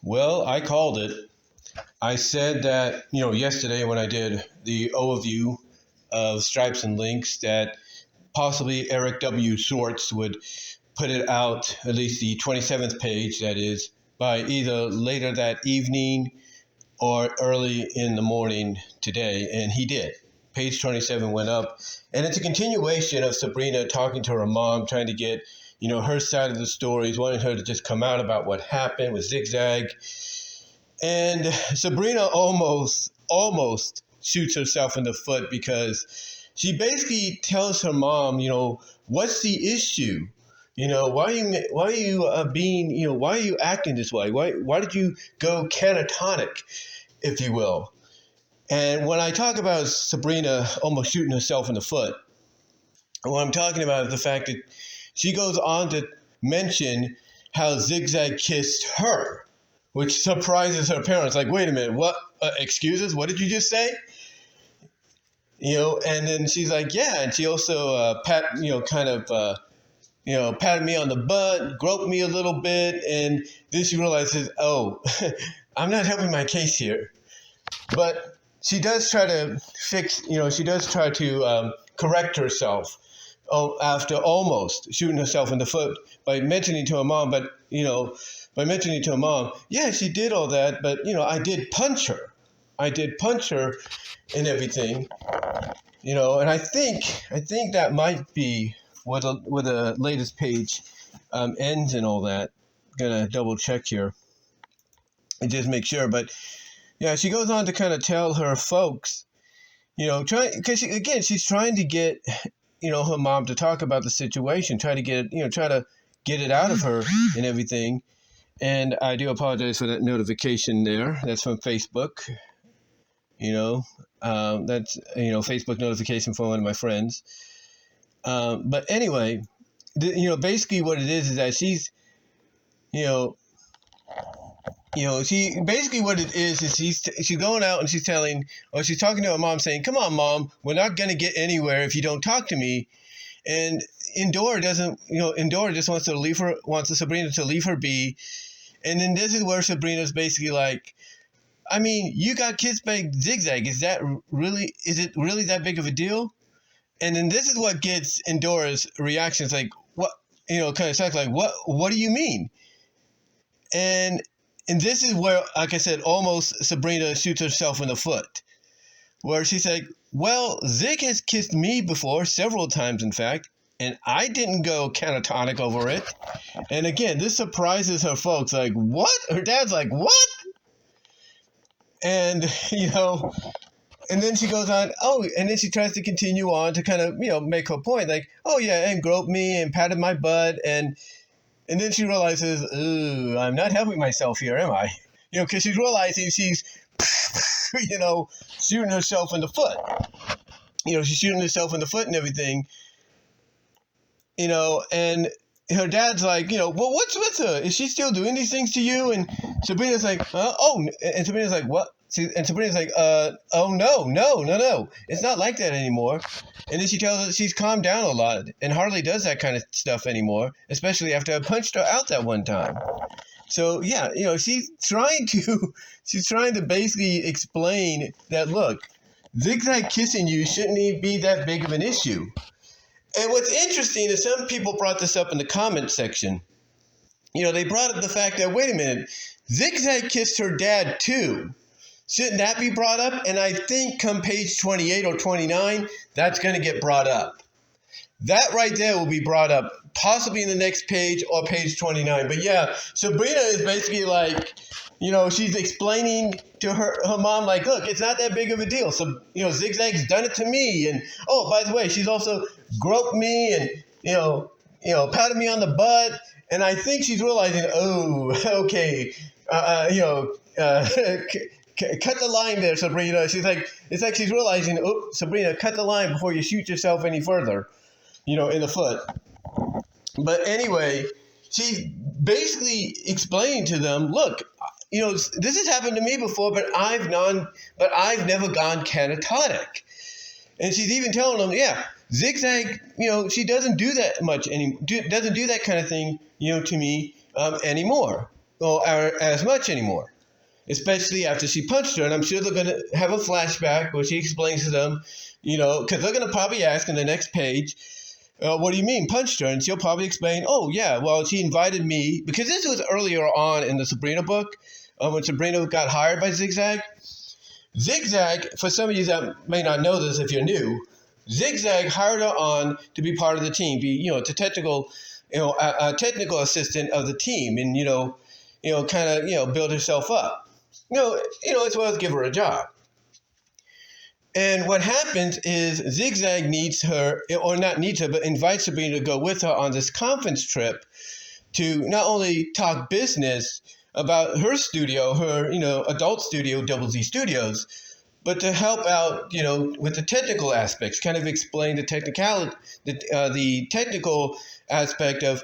Well, I called it. I said that, yesterday when I did the overview of Stripes and Links, that possibly Eric W. Schwartz would put it out, at least the 27th page, that is, by either later that evening or early in the morning today. And he did. Page 27 went up. And it's a continuation of Sabrina talking to her mom, trying to get, her side of the stories, wanting her to just come out about what happened with ZigZag. And Sabrina almost shoots herself in the foot because she basically tells her mom, what's the issue? Why are you acting this way? Why did you go catatonic, if you will? And when I talk about Sabrina almost shooting herself in the foot, what I'm talking about is the fact that she goes on to mention how ZigZag kissed her, which surprises her parents. Like, wait a minute, what? Excuses? What did you just say? And then she's like, yeah. And she also patted me on the butt, groped me a little bit. And then she realizes, oh, I'm not helping my case here. But she does try to correct herself after almost shooting herself in the foot by mentioning to her mom, yeah, she did all that, but, I did punch her. And everything, and I think that might be where the latest page ends and all that. Gonna double check here and just make sure. But yeah, she goes on to kind of tell her folks, because she's trying to get, her mom to talk about the situation, try to get it out of her and everything. And I do apologize for that notification there. That's from Facebook. That's Facebook notification from one of my friends. But anyway, basically what it is that she's, she's going out and she's talking to her mom saying, "Come on, Mom, we're not going to get anywhere if you don't talk to me." And Endora just wants Sabrina to leave her be. And then this is where Sabrina's basically like, I mean, you got kissed by ZigZag. Is it really that big of a deal? And then this is what gets Endora's reaction. It's like, what, kind of sucks. Like, what do you mean? And this is where, like I said, almost Sabrina shoots herself in the foot, where she's like, well, Zig has kissed me before, several times, in fact, and I didn't go catatonic over it. And again, this surprises her folks. Like, what? Her dad's like, what? And, and then she goes on, and then she tries to continue on to kind of, make her point. Like, oh, yeah, and groped me and patted my butt. And then she realizes, ooh, I'm not helping myself here, am I? Because she's realizing she's, shooting herself in the foot. She's shooting herself in the foot and everything. And her dad's like, well, what's with her? Is she still doing these things to you? And Sabrina's like, and Sabrina's like, what? And Sabrina's like, oh, no. It's not like that anymore. And then she tells her she's calmed down a lot and hardly does that kind of stuff anymore, especially after I punched her out that one time. So, yeah, she's trying to basically explain that, look, ZigZag kissing you shouldn't even be that big of an issue. And what's interesting is some people brought this up in the comment section. They brought up the fact that, wait a minute, ZigZag kissed her dad too. Shouldn't that be brought up? And I think come page 28 or 29, that's going to get brought up. That right there will be brought up, possibly in the next page or page 29. But yeah, Sabrina is basically like, she's explaining to her mom, like, look, it's not that big of a deal. So, ZigZag's done it to me. And, oh, by the way, she's also groped me and, patted me on the butt. And I think she's realizing, oh, okay, cut the line there, Sabrina. It's like she's realizing, oh, Sabrina, cut the line before you shoot yourself any further, in the foot. But anyway, she's basically explaining to them, look, this has happened to me before, but I've never gone catatonic. And she's even telling them, yeah, ZigZag, she doesn't do that much doesn't do that kind of thing, to me anymore. as much anymore, especially after she punched her. And I'm sure they're going to have a flashback where she explains to them, because they're going to probably ask in the next page, what do you mean punched her? And she'll probably explain, oh, yeah, well, she invited me, because this was earlier on in the Sabrina book, when Sabrina got hired by ZigZag. ZigZag, for some of you that may not know this if you're new, ZigZag hired her on to be part of the team, be, the technical, a technical assistant of the team, and, kind of, build herself up. As well as give her a job. And what happens is ZigZag needs her, or not needs her, but invites Sabrina to go with her on this conference trip to not only talk business about her studio, her, adult studio, Double Z Studios, but to help out, with the technical aspects, kind of explain the the technical aspect of,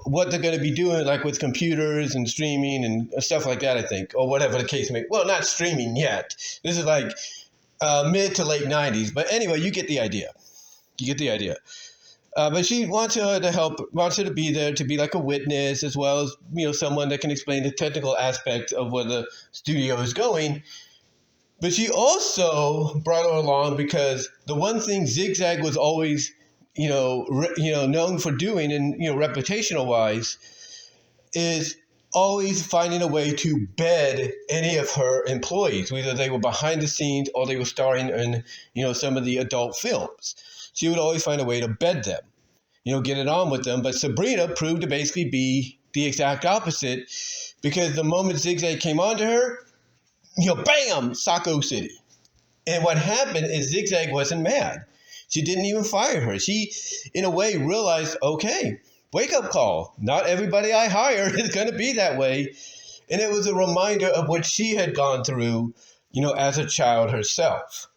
what they're going to be doing, like with computers and streaming and stuff like that, I think, or whatever the case may be. Well, not streaming yet. This is like mid to late 90s. But anyway, you get the idea. But she wants her to help, wants her to be there to be like a witness, as well as, someone that can explain the technical aspect of where the studio is going. But she also brought her along because the one thing ZigZag was always known for doing, and reputational wise, is always finding a way to bed any of her employees, whether they were behind the scenes or they were starring in some of the adult films. She would always find a way to bed them, get it on with them. But Sabrina proved to basically be the exact opposite, because the moment ZigZag came onto her, bam, Saco City. And what happened is ZigZag wasn't mad. She didn't even fire her. She, in a way, realized, okay, wake up call. Not everybody I hire is going to be that way. And it was a reminder of what she had gone through, as a child herself.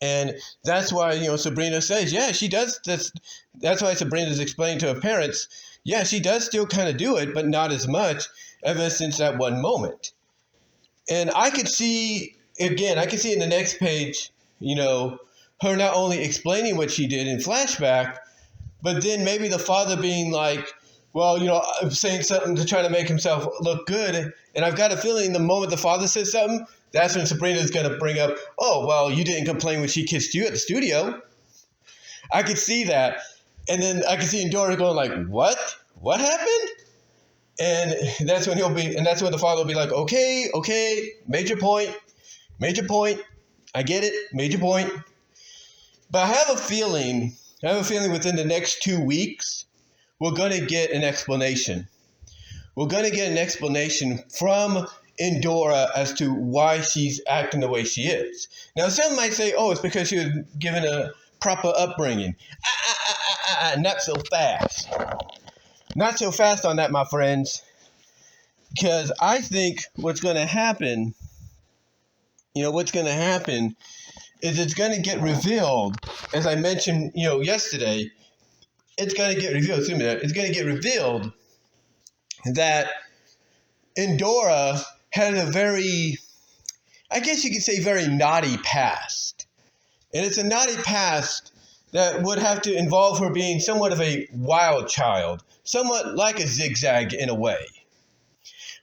And that's why, Sabrina says, yeah, she does this. That's why Sabrina's explained to her parents, yeah, she does still kind of do it, but not as much ever since that one moment. And I could see in the next page, her not only explaining what she did in flashback, but then maybe the father being like, well, saying something to try to make himself look good. And I've got a feeling the moment the father says something, that's when Sabrina's going to bring up, oh, well, you didn't complain when she kissed you at the studio. I could see that. And then I could see Endora going like, what? What happened? And that's when the father will be like, okay, major point. I get it, major point. But I have a feeling within the next 2 weeks, we're going to get an explanation. We're going to get an explanation from Endora as to why she's acting the way she is. Now, some might say, oh, it's because she was given a proper upbringing. Not so fast. Not so fast on that, my friends. Because I think what's going to happen is it's going to get revealed, as I mentioned, yesterday. It's going to get revealed that Endora had a very, I guess you could say, very naughty past. And it's a naughty past that would have to involve her being somewhat of a wild child, somewhat like a ZigZag in a way.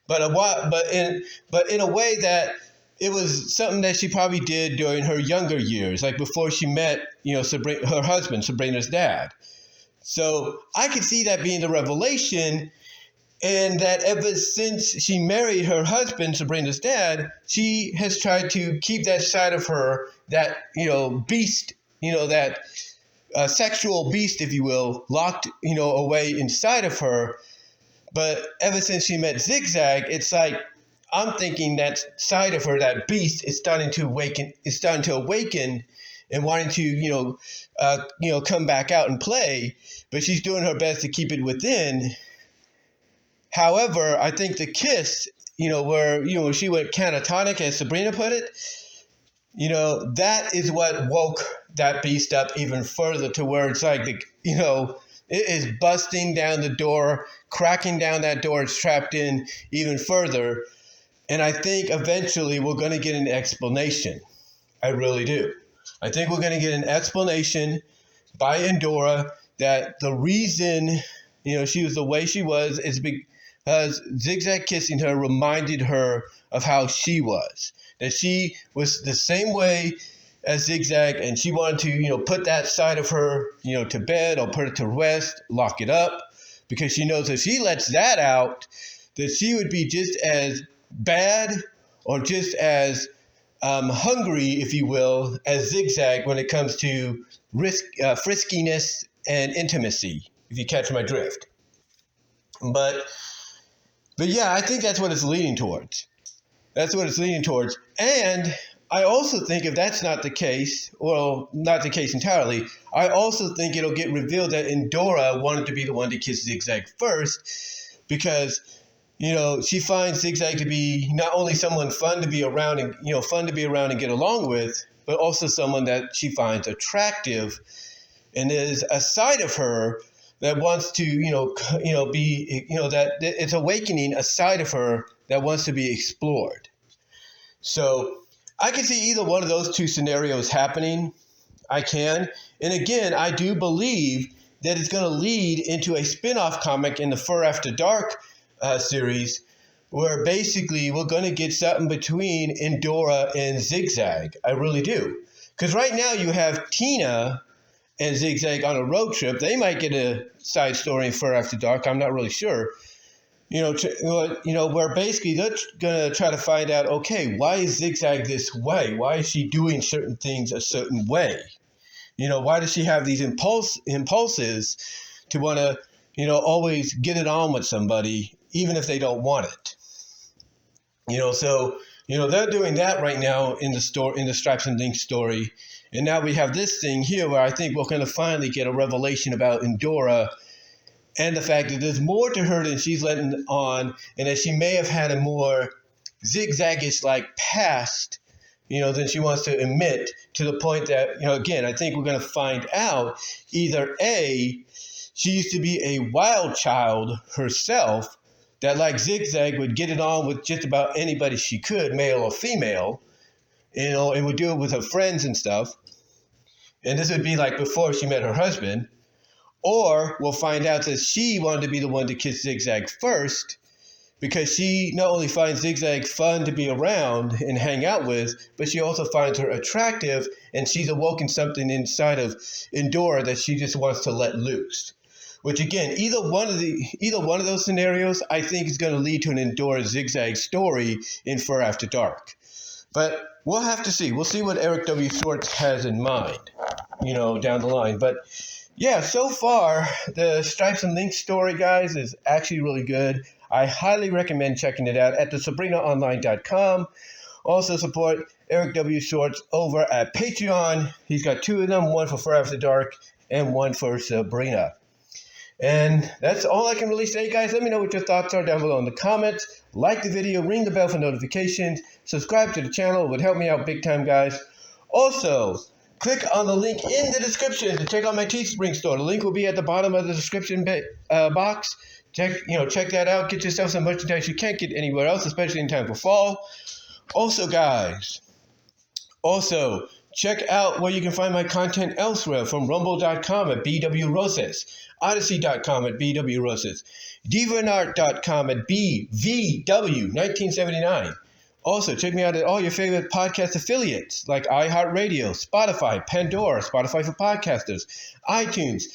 But in a way that it was something that she probably did during her younger years, like before she met, her husband, Sabrina's dad. So I could see that being the revelation, and that ever since she married her husband, Sabrina's dad, she has tried to keep that side of her, that, beast, that sexual beast, if you will, locked, away inside of her. But ever since she met ZigZag, it's like, I'm thinking that side of her, that beast, is starting to awaken and wanting to, come back out and play. But she's doing her best to keep it within. However, I think the kiss, where, she went catatonic, as Sabrina put it, that is what woke that beast up even further, to where it's like, it is busting down the door, cracking down that door it's trapped in even further. And I think eventually we're going to get an explanation. I really do. I think we're going to get an explanation by Endora that the reason, she was the way she was is ZigZag kissing her reminded her of how she was. That she was the same way as ZigZag, and she wanted to, put that side of her, to bed or put it to rest, lock it up, because she knows if she lets that out, that she would be just as bad or just as hungry, if you will, as ZigZag when it comes to friskiness and intimacy, if you catch my drift. But yeah, I think that's what it's leading towards. That's what it's leading towards. And I also think if that's not the case, well, not the case entirely, I also think it'll get revealed that Endora wanted to be the one to kiss ZigZag first because, she finds ZigZag to be not only someone fun to be around and, get along with, but also someone that she finds attractive. And there's a side of her that wants to, that it's awakening a side of her that wants to be explored. So I can see either one of those two scenarios happening. I can. And again, I do believe that it's going to lead into a spin-off comic in the Fur After Dark series where basically we're going to get something between Endora and ZigZag. I really do. Because right now you have Tina and ZigZag on a road trip. They might get a side story in Fur After Dark. I'm not really sure. Where basically they're going to try to find out, okay, why is ZigZag this way? Why is she doing certain things a certain way? Why does she have these impulses to want to, always get it on with somebody, even if they don't want it? They're doing that right now in the Stripes and Links story. And now we have this thing here where I think we're going to finally get a revelation about Endora and the fact that there's more to her than she's letting on, and that she may have had a more zigzaggish past, than she wants to admit, to the point that, again, I think we're going to find out either A, she used to be a wild child herself that, like ZigZag, would get it on with just about anybody she could, male or female, and would do it with her friends and stuff. And this would be before she met her husband. Or we'll find out that she wanted to be the one to kiss ZigZag first because she not only finds ZigZag fun to be around and hang out with, but she also finds her attractive, and she's awoken something inside of Endora that she just wants to let loose. Which again, either one of those scenarios, I think is going to lead to an Endora ZigZag story in Fur After Dark. But we'll have to see. We'll see what Eric W. Schwartz has in mind, down the line. But yeah, so far, the Stripes and Links story, guys, is actually really good. I highly recommend checking it out at the Sabrina-Online.com. Also support Eric W. Schwartz over at Patreon. He's got two of them, one for Fur After Dark and one for Sabrina. And that's all I can really say, guys. Let me know what your thoughts are down below in the comments. Like the video, ring the bell for notifications, subscribe to the channel. It would help me out big time, guys. Also, click on the link in the description to check out my Teespring store. The link will be at the bottom of the description box. Check that out. Get yourself some merchandise you can't get anywhere else, especially in time for fall. Also, guys, check out where you can find my content elsewhere from Rumble.com at BW Roses, Odyssey.com at BW Roses, DeviantArt.com at BVW1979. Also, check me out at all your favorite podcast affiliates like iHeartRadio, Spotify, Pandora, Spotify for Podcasters, iTunes,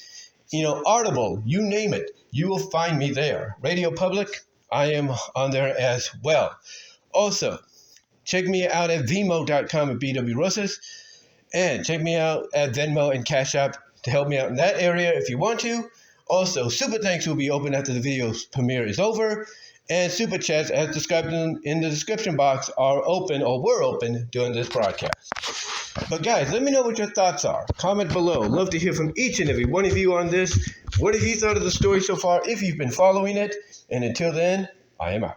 Audible, you name it. You will find me there. Radio Public, I am on there as well. Also, check me out at VENMO.com at BW Roses. And check me out at Venmo and Cash App to help me out in that area if you want to. Also, Super Thanks will be open after the video's premiere is over. And Super Chats, as described in the description box, are open or were open during this broadcast. But guys, let me know what your thoughts are. Comment below. Love to hear from each and every one of you on this. What have you thought of the story so far if you've been following it? And until then, I am out.